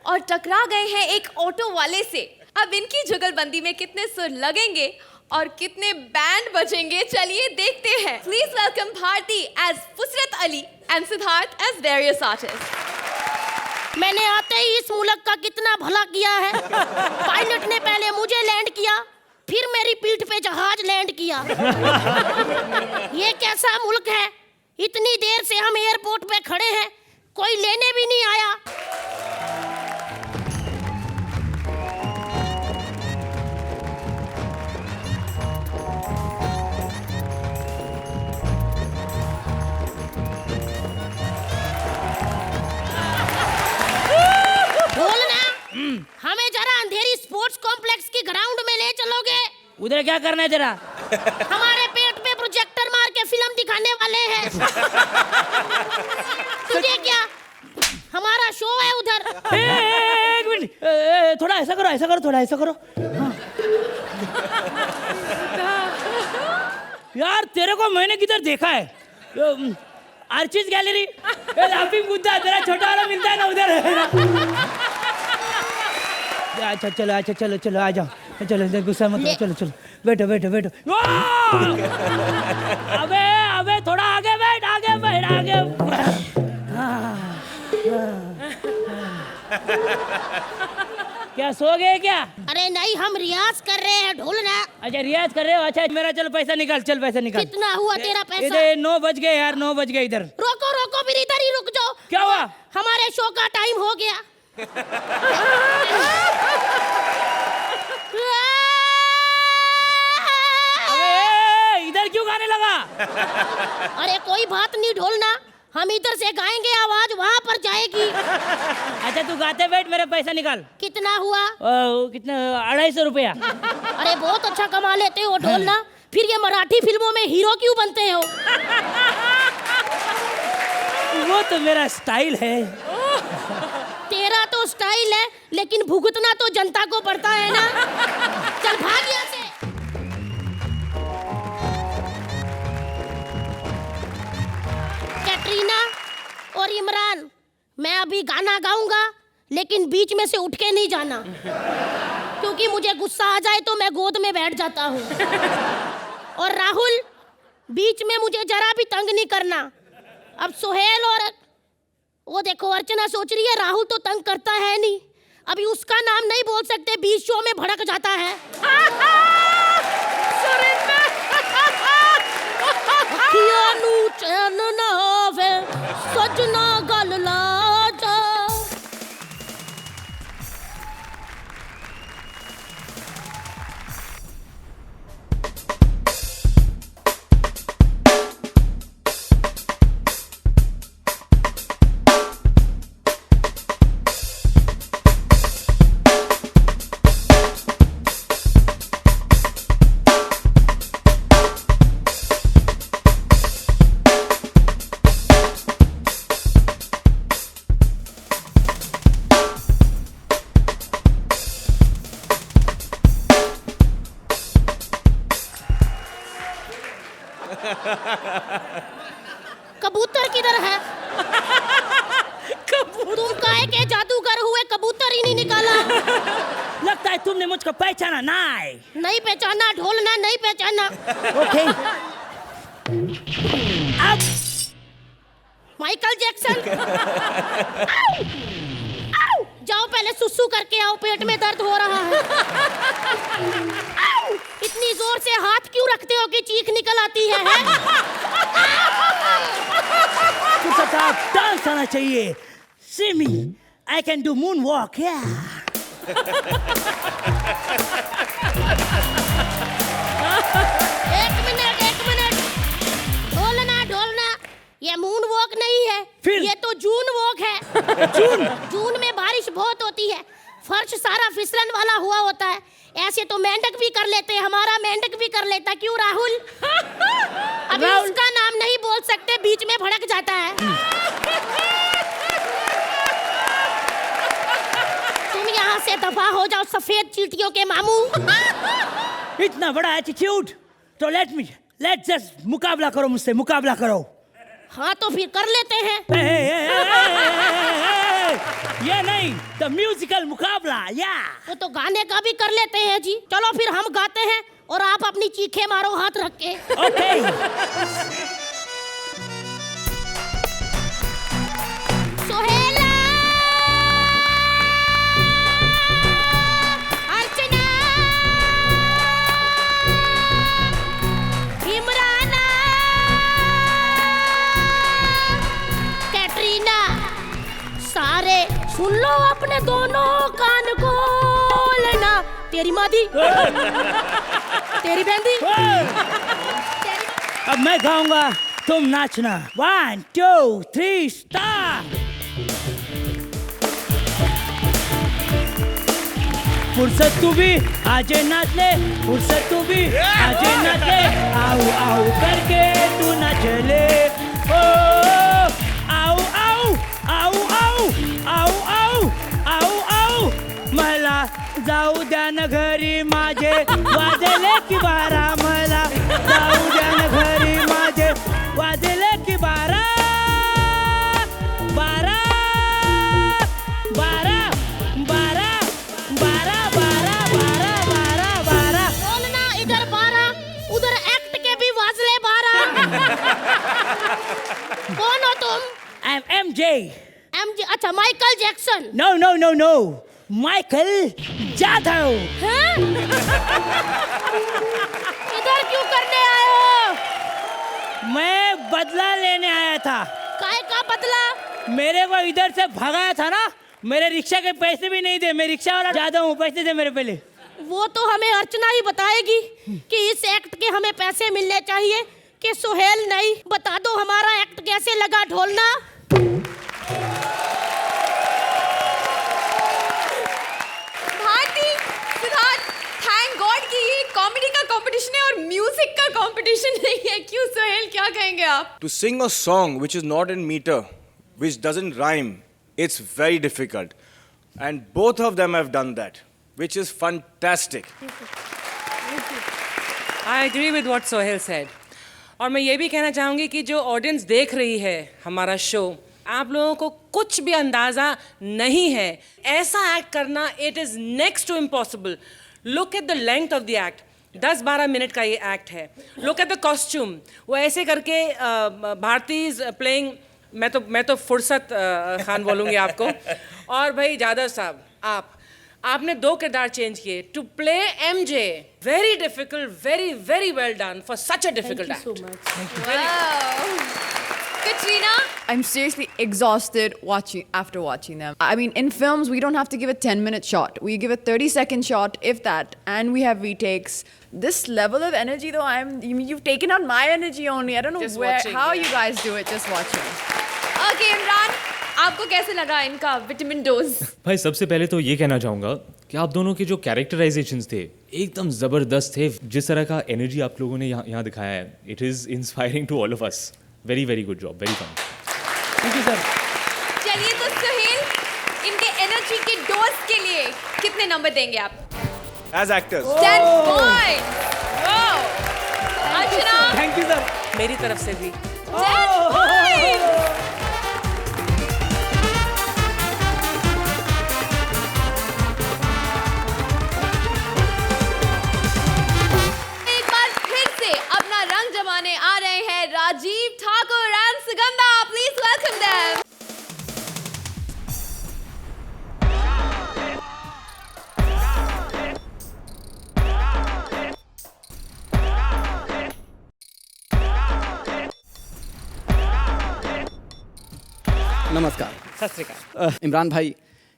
और टकरा गए हैं एक ऑटो वाले से। अब इनकी जुगलबंदी में कितने सुर लगेंगे और कितने बैंड बजेंगे, चलिए देखते हैं। Please welcome Bharti as Fusrat Ali and Siddharth as various artist. मैंने आते ही इस मुल्क का कितना भला किया है। पायलट ने पहले मुझे लैंड किया, फिर मेरी पीठ पे जहाज लैंड किया। ये कैसा मुल्क है, इतनी देर से हम एयरपोर्ट पे खड़े हैं, कोई लेने भी नहीं आया। हमें जरा अंधेरी स्पोर्ट्स कॉम्प्लेक्स की ग्राउंड में ले चलोगे? उधर क्या करना है तेरा? हमारे पेट पे प्रोजेक्टर मार के फिल्म दिखाने वाले हैं। तुझे क्या, हमारा शो है उधर। एक मिनट, थोड़ा ऐसा करो, थोड़ा ऐसा करो। हाँ। यार तेरे को मैंने किधर देखा है? आर्चिस गैलरी, लाफिंग बुद्धा, तेरा छोटा वाला मिलता है ना उधर। अच्छा चलो आ जाओ, चलो गुस्सा मत करो, चलो बैठो। अबे थोड़ा आगे बैठ। क्या सो गए क्या? अरे नहीं, हम रियाज कर रहे हैं ढोलना। अच्छा रियाज कर रहे हो, अच्छा मेरा चलो पैसा निकाल। कितना हुआ तेरा पैसा? इधर 9 बज गए यार, 9 बज गए इधर। रोको फिर इधर ही रुक जाओ। क्या हुआ? हमारे शो का टाइम हो गया। अबे इधर क्यों गाने लगा? अरे कोई बात नहीं ढोलना, हम इधर से गाएंगे, आवाज वहाँ पर जाएगी। अच्छा तू गाते बैठ, मेरा पैसा निकाल। कितना हुआ? कितना? 250 रुपया। अरे बहुत अच्छा कमा लेते हो ढोलना, फिर ये मराठी फिल्मों में हीरो क्यों बनते हो? वो तो मेरा स्टाइल है। तेरा तो स्टाइल है, लेकिन भुगतना तो जनता को पड़ता है ना। चल भाग यहाँ से। कैटरीना और इमरान, मैं अभी गाना गाऊंगा, लेकिन बीच में से उठ के नहीं जाना, क्योंकि मुझे गुस्सा आ जाए तो मैं गोद में बैठ जाता हूँ। और राहुल, बीच में मुझे जरा भी तंग नहीं करना। अब सुहेल और वो देखो अर्चना सोच रही है राहुल तो तंग करता है नहीं, अभी उसका नाम नहीं बोल सकते, बीच शो में भड़क जाता है। सजना गल लाजा। कबूतर किधर है? तुम काहे के जादूगर हुए, कबूतर ही नहीं निकाला। लगता है तुमने मुझको पहचाना नहीं पहचाना ढोलना, नहीं पहचाना। ओके अब माइकल जैक्सन। जाओ पहले सुसु करके आओ, पेट में दर्द हो रहा है। इतनी जोर से हाथ क्यों रखते हो कि चीख निकल आती है? कुछ अच्छा डांस आना चाहिए। See me, I can do moonwalk, yeah. एक मिनट, ढोलना, ये मून वॉक नहीं है, फिर? ये तो जून वॉक है। जून में बारिश बहुत होती है, फर्श सारा फिसलन वाला हुआ होता है। ऐसे तो मेंढक भी कर लेते, हमारा मेंढक भी कर लेता। क्यों राहुल? अभी उसका नाम नहीं बोल सकते, बीच में भड़क जाता है। से दफा हो जाओ सफेद चींटियों के मामू। इतना बड़ा एटीट्यूड, तो लेट्स जस्ट मुकाबला करो मुझसे, मुकाबला करो। हाँ तो फिर कर लेते हैं। ये नहीं, द म्यूजिकल मुकाबला, या तो गाने का भी कर लेते हैं जी। चलो फिर हम गाते हैं और आप अपनी चीखें मारो हाथ रख के। ओके। सोहेला, अर्चना, इमराना, कैटरीना, सारे सुन लो अपने दोनों कान को लेना। तेरी मादी, तेरी बहंदी। अब मैं गाऊंगा, तुम नाचना। 1 2 3 स्टार्ट। फुर्सत तू भी आजे नाच ले, फुर्सत तू भी आजे नाच ले, आओ आओ करके तू ना चले। ओ आओ आओ आओ आओ आओ आओ आओ आओ, मला जाऊ द्या ना घरी माझे, वाजले की बारा, मला जाऊ द्या ना घरी माझे, वाजले की बारा, बारा बारा बारा बारा बारा बारा बारा बारा। बोलना इधर 12, उधर एक्ट के भी वाजले 12। कौन हो तुम? I am MJ. एमजे, अच्छा Michael Jackson. No no no no, Michael Jadhav. हैं? इधर क्यों करने आए हो? मैं बदला लेने आया था। काय का बदला? मेरे को इधर से भगाया था ना, मेरे रिक्शा के पैसे भी नहीं दे, मैं रिक्शा वाला जादव हूँ, पैसे दे मेरे पहले। वो तो हमें अर्चना ही बताएगी कि इस एक्ट के हमें पैसे मिलने चाहिए कि सोहेल नहीं। बता दो हमारा एक्ट कैसे लगा ढोलना। भारती, सिद्धार्थ, थैंक गॉड कि ये कॉमेडी का कंपटीशन है और म्यूजिक का कंपटीशन नहीं है। क्यों सोहेल, क्या कहेंगे आप? To sing a song which is not in meter, which doesn't rhyme, it's very difficult. And both of them have done that, which is fantastic. I agree with what Sohail said. और मैं ये भी कहना चाहूँगी कि जो audience देख रही है हमारा शो, आप लोगों को कुछ भी अंदाज़ा नहीं है। ऐसा एक्ट करना, it is next to impossible. Look at the length of the act, 10-12 minute का ये एक्ट है। लुक एट द कॉस्ट्यूम, वो ऐसे करके भारती इज प्लेइंग, मैं तो फुर्सत खान बोलूँगी आपको। और भाई जादव साहब, आपने 2 किरदार चेंज किए to play MJ. Very difficult, very very well done for such a difficult act. Katrina? I'm seriously exhausted after watching them. I mean, in films, we don't have to give a 10-minute shot. We give a 30-second shot, if that, and we have retakes. This level of energy, though, you've taken out my energy only. I don't know how you guys do it, just watching. Okay, Imran, आपको कैसे लगा इनका vitamin dose? भाई सबसे पहले तो ये कहना चाहूँगा कि आप दोनों के जो कैरेक्टराइजेशंस थे एकदम ज़बरदस्त थे। जिस तरह का एनर्जी आप लोगों ने यहाँ दिखाया है, it is inspiring to all of us. Very very good job, very fun. Thank you sir. चलिए तो सोहेल, इनके एनर्जी के डोज के लिए कितने नंबर देंगे आप? As actors. 10 points. Wow. Archana? Thank you sir. मेरी तरफ से भी 10 points. एक बार फिर से अपना रंग जमाने आ रहे हैं Rajiv Thakur and Sugandha. Please welcome them. नमस्कार। सत श्री अकाल। इमरान भाई,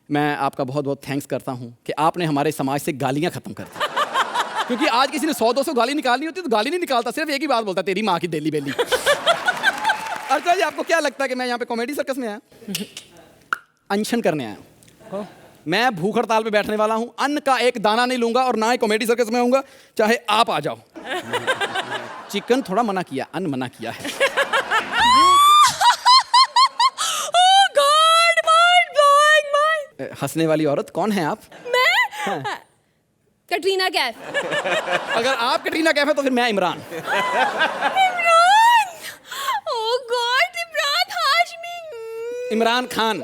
मैं आपका बहुत बहुत थैंक्स करता हूँ कि आपने हमारे समाज से गालियाँ ख़त्म कर दी। क्योंकि आज किसी ने 100-200 गाली निकालनी होती तो गाली नहीं निकालता, सिर्फ एक ही बात बोलता, तेरी माँ की देली बेली। अर्चना जी, आपको क्या लगता है कि मैं यहाँ पे कॉमेडी सर्कस में आया? अनशन करने आया हूँ। मैं भूख हड़ताल पे बैठने वाला हूँ, अन्न का एक दाना नहीं लूंगा और ना ही कॉमेडी सर्कस में आऊँगा, चाहे आप आ जाओ। चिकन थोड़ा मना किया, अन्न मना किया है। हंसने वाली औरत कौन है आप? मैं कटरीना कैफ। अगर आप कटरीना कैफ है तो फिर मैं इमरान। इमरान, ओह गॉड, इमरान हाशमी। इमरान खान।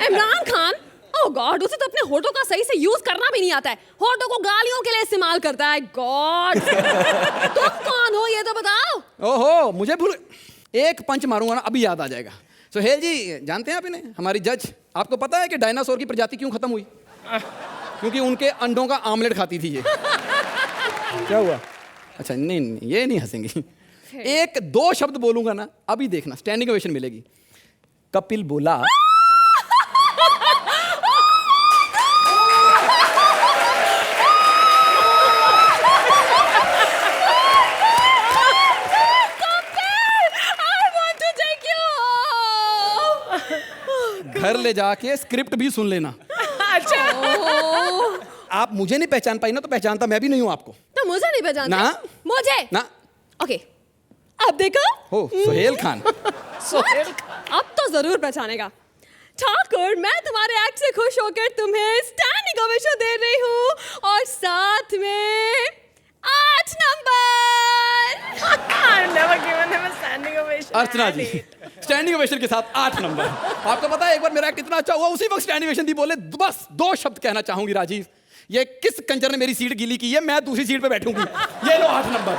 इमरान खान, ओह गॉड, उसे तो अपने होठों का सही से यूज करना भी नहीं आता है, होठों को गालियों के लिए इस्तेमाल करता है। गॉड, तुम कौन हो ये तो बताओ। ओहो, मुझे भूल, एक पंच मारूंगा ना अभी याद आ जाएगा। सोहेल जी, जानते हैं आप इन्हें, हमारी जज। आपको पता है कि डायनासोर की प्रजाति क्यों खत्म हुई? क्योंकि उनके अंडों का आमलेट खाती थी ये। क्या हुआ? अच्छा नहीं, ये नहीं हंसेंगी। एक दो शब्द बोलूंगा ना, अभी देखना स्टैंडिंग ओवेशन मिलेगी। कपिल बोला। घर ले जाके स्क्रिप्ट भी सुन लेना। अच्छा, आप मुझे नहीं पहचान पाई ना, तो पहचानता मैं भी नहीं हूं आपको। तो मुझे नहीं पहचानते? ना, मुझे ना। ओके, अब देखो। हो सोहेल खान। सोहेल, अब तो जरूर पहचानेगा। ठाकुर, मैं तुम्हारे एक्ट से खुश होकर तुम्हें स्टैंडिंग ओवेशन दे रही हूँ और साथ में 8 number. Never given him a standing ovation. Archana ji, standing ovation के साथ 8 नंबर। आपको पता है एक बार मेरा एक्ट इतना अच्छा हुआ, उसी वक्त स्टैंडिंग ओवेशन दी। बोले बस 2 शब्द कहना चाहूंगी राजीव, ये किस कंजर ने मेरी सीट गीली की है, मैं दूसरी सीट पे बैठूंगी। ये लो 8 नंबर।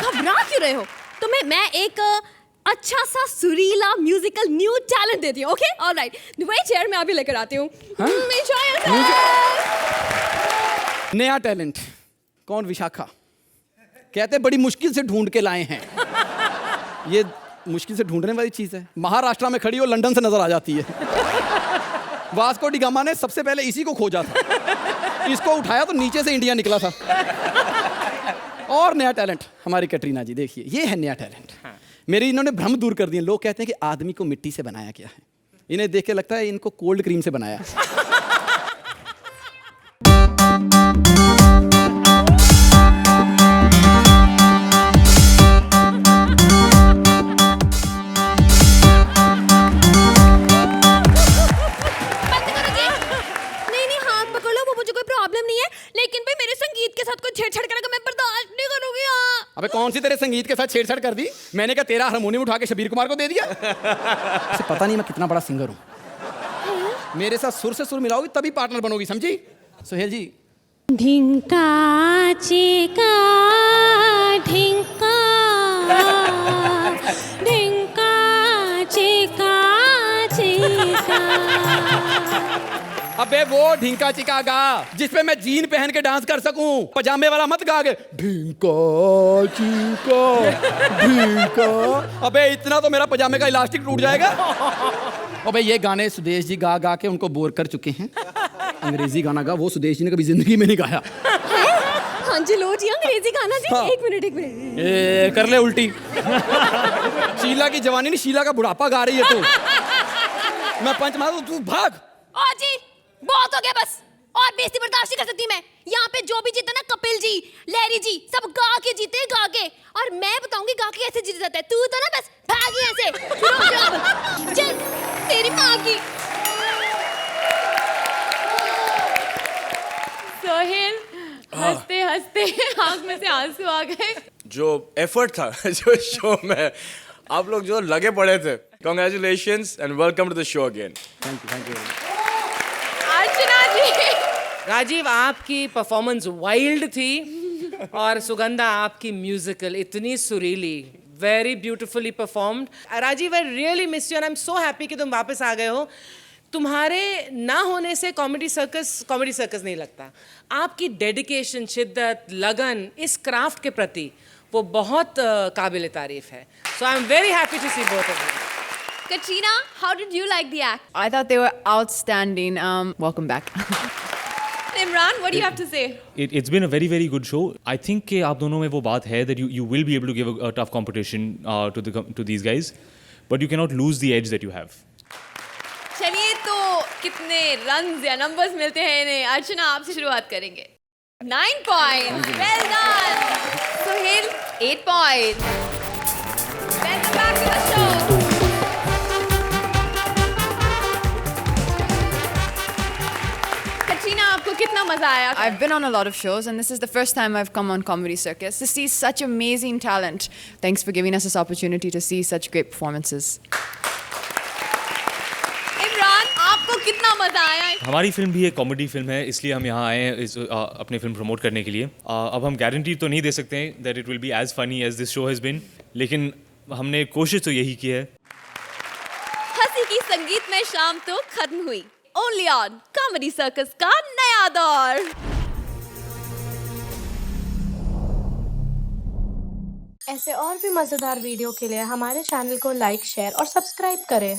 घबरा क्यों रहे हो? तुम्हें मैं एक अच्छा सा सुरीला म्यूजिकल न्यू टैलेंट देती हूँ। ओके, ऑलराइट, वही चेयर मैं अभी लेकर आती हूँ। नया टैलेंट कौन? विशाखा। कहते बड़ी मुश्किल से ढूंढ के लाए हैं। ये मुश्किल से ढूंढने वाली चीज है। महाराष्ट्र में खड़ी हो, लंदन से नजर आ जाती है। वास्को डी गामा ने सबसे पहले इसी को खोजा था, इसको उठाया तो नीचे से इंडिया निकला था। और नया टैलेंट हमारी कटरीना जी, देखिए ये है नया टैलेंट। मेरी इन्होंने भ्रम दूर कर दिए। लोग कहते हैं कि आदमी को मिट्टी से बनाया गया है, इन्हें देख के लगता है इनको कोल्ड क्रीम से बनाया। अबे कौन सी तेरे संगीत के साथ छेड़छाड़ कर दी? मैंने क्या तेरा हारमोनियम उठा के शबीर कुमार को दे दिया? इसे पता नहीं मैं कितना बड़ा सिंगर हूँ। मेरे साथ सुर से सुर मिलाओगी तभी पार्टनर बनोगी, समझी? सोहेल जी। ढिंका चिका ढिंका ढिंका चिका चिका। अबे वो ढिंका चिका गा जिसपे मैं जीन पहन के डांस कर सकूं, पजामे वाला मत गा के ढिंका चिका ढिंका। अबे इतना तो मेरा पजामे का इलास्टिक टूट जाएगा। अबे ये गाने सुदेश जी गा गा के उनको बोर कर चुके हैं। अंग्रेजी गाना गा, वो सुदेश जी ने कभी जिंदगी में नहीं गाया। हाँ जी, लो जी अंग्रेजी गाना जी। हाँ। एक मिनट। ए, कर ले उल्टी। शीला की जवानी नहीं, शीला का बुढ़ापा गा रही है तू। मैं पंच मारू, तू भाग। ओ जी, बहुत हो गया बस, और बेइज्जती बर्दाश्त नहीं कर सकती मैं। यहाँ पे जो भी जीते ना, कपिल जी, लहरी जी, सब गा के जीते, गा के। और मैं बताऊंगी गा के कैसे जीता जाता है। तू तो ना बस भाग यहाँ से। चल तेरी माँ की। सोहेल, हंसते हंसते आंख में से आंसू आ गए। जो एफर्ट था जो शो में आप लोग जो लगे पड़े थे, congratulations and welcome to the show again. Thank you. Archana ji. Rajiv, आपकी परफॉर्मेंस वाइल्ड थी और सुगंधा आपकी म्यूजिकल इतनी सुरीली, very beautifully performed. Rajiv, I really miss you and I am so happy कि तुम वापस आ गए हो। तुम्हारे ना होने से कॉमेडी सर्कस नहीं लगता। आपकी डेडिकेशन, शिद्दत, लगन इस क्राफ्ट के प्रति वो बहुत काबिल तारीफ है। So I am very happy to see both of you. Katrina, how did you like the act? I thought they were outstanding. Welcome back. Imran, what do you have to say? It's been a very, very good show. I think कि आप दोनों में वो बात है that you will be able to give a tough competition to these guys, but you cannot lose the edge that you have. चलिए, तो कितने रन्स या नंबर्स मिलते हैं इन्हें? अर्चना, आपसे शुरुआत करेंगे। 9 points. Well done. Sohail, 8 points. Welcome back to the show. मजा आया था? I've been on a lot of shows, and this is the first time I've come on Comedy Circus to see such amazing talent. Thanks for giving us this opportunity to see such great performances. Imran, आपको कितना मजा आया? हमारी film भी एक comedy film है, इसलिए हम यहाँ आए हैं अपनी फिल्म प्रमोट करने के लिए। अब हम गारंटी तो नहीं दे सकते हैं that it will be as funny as this show has been, लेकिन हमने कोशिश तो यही की है। हंसी की संगीत में शाम तो खत्म हुई। ओनली ऑन कॉमेडी सर्कस का नया दौर। ऐसे और भी मजेदार वीडियो के लिए हमारे चैनल को लाइक, शेयर और सब्सक्राइब करें।